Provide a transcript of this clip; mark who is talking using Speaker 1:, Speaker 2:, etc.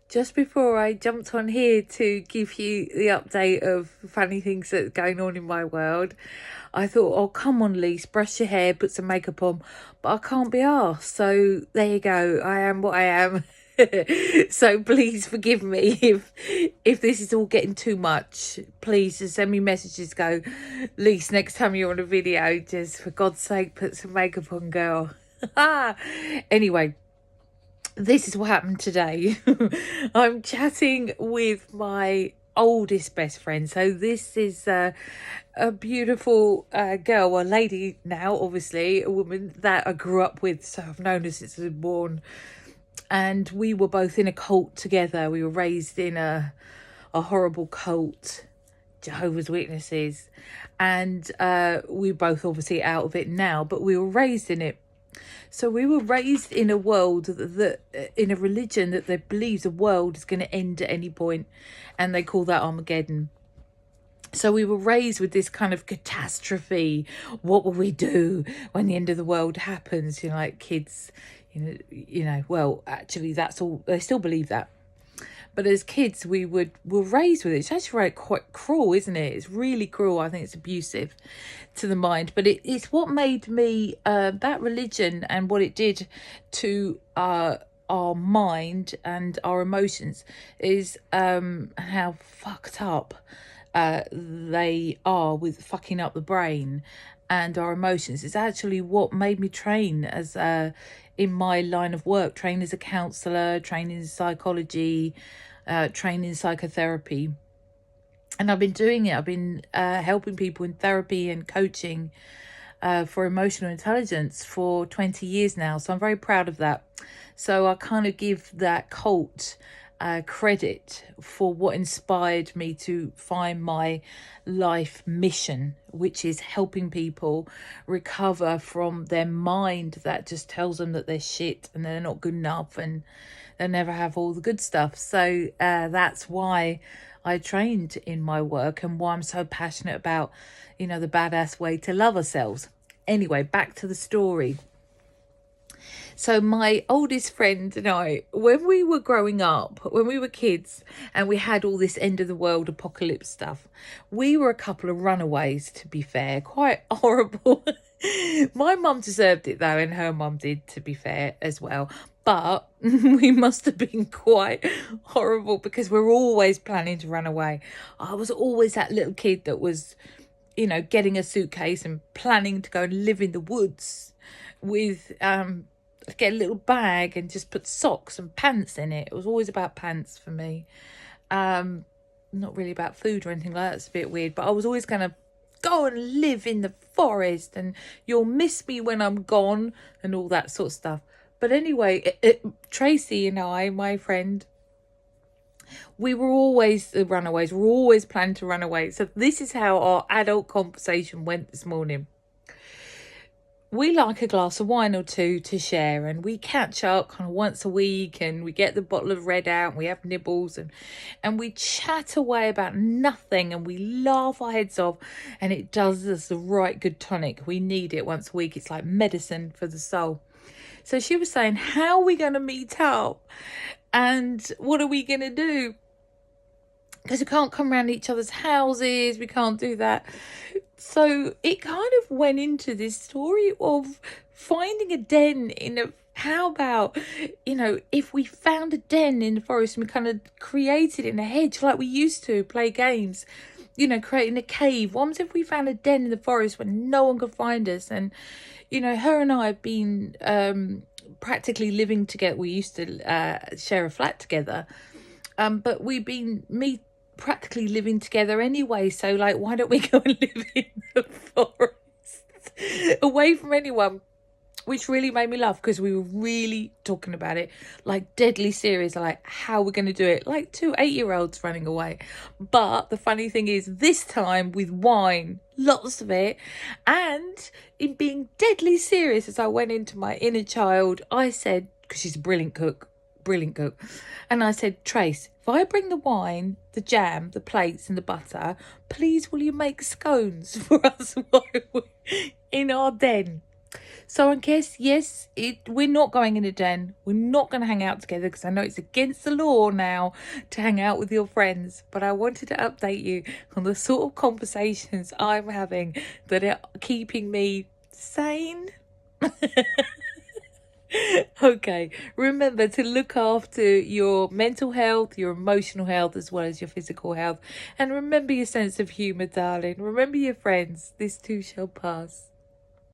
Speaker 1: just before I jumped on here to give you the update of funny things that's going on in my world, I thought, oh, come on, Lise, brush your hair, put some makeup on. But I can't be arsed. So there you go. I am what I am. So please forgive me if this is all getting too much. Please just send me messages. Go, Lise, next time you're on a video, just for God's sake, put some makeup on, girl. Anyway, this is what happened today. I'm chatting with my oldest best friend. So this is a beautiful girl, a lady now, obviously, a woman that I grew up with. So I've known her since I was born. And we were both in a cult together. We were raised in a horrible cult, Jehovah's Witnesses. And we're both obviously out of it now, but we were raised in it. So we were raised in a world that in a religion that they believe the world is going to end at any point, and they call that Armageddon. So we were raised with this kind of catastrophe. What will we do when the end of the world happens? You know, like kids, well, actually that's all, they still believe that. But as kids, we were raised with it. It's actually quite cruel, isn't it? It's really cruel. I think it's abusive to the mind. But it's what made me, that religion and what it did to our mind and our emotions is how fucked up they are with fucking up the brain and our emotions. It's actually what made me train as in my line of work, train as a counsellor, train in psychology, train in psychotherapy. And I've been doing it. I've been helping people in therapy and coaching for emotional intelligence for 20 years now. So I'm very proud of that. So I kind of give that cult credit for what inspired me to find my life mission, which is helping people recover from their mind that just tells them that they're shit and they're not good enough and they'll never have all the good stuff. So that's why I trained in my work and why I'm so passionate about, the badass way to love ourselves. Anyway, back to the story. So my oldest friend and I, when we were growing up, when we were kids and we had all this end of the world apocalypse stuff, we were a couple of runaways, to be fair, quite horrible. My mum deserved it though, and her mum did, to be fair, as well. But we must have been quite horrible because we're always planning to run away. I was always that little kid that was, getting a suitcase and planning to go and live in the woods with get a little bag and just put socks and pants in it. It was always about pants for me. Not really about food or anything like that. It's a bit weird, but I was always going to go and live in the forest and you'll miss me when I'm gone and all that sort of stuff. But anyway, Tracy and I, my friend, we were always the runaways. We were always planning to run away. So this is how our adult conversation went this morning. We like a glass of wine or two to share, and we catch up kind of once a week, and we get the bottle of red out and we have nibbles and we chat away about nothing and we laugh our heads off, and it does us the right good tonic. We need it once a week. It's like medicine for the soul. So she was saying, how are we going to meet up and what are we going to do? Because we can't come around each other's houses. We can't do that. So it kind of went into this story of finding a den how about, if we found a den in the forest and we kind of created it in a hedge like we used to play games, creating a cave. What if we found a den in the forest where no one could find us? And, her and I have been practically living together. We used to share a flat together, but we've been practically living together anyway, so why don't we go and live in the forest away from anyone? Which really made me laugh because we were really talking about it, deadly serious, how we're going to do it, like 2 8-year-olds running away. But the funny thing is, this time with wine, lots of it, and in being deadly serious, as I went into my inner child, I said, because she's a brilliant cook, and I said, Trace, if I bring the wine, the jam, the plates and the butter, please will you make scones for us while we're in our den? So I guess, yes, we're not going in a den. We're not going to hang out together because I know it's against the law now to hang out with your friends. But I wanted to update you on the sort of conversations I'm having that are keeping me sane. Okay, remember to look after your mental health, your emotional health, as well as your physical health. And remember your sense of humour, darling. Remember your friends. This too shall pass.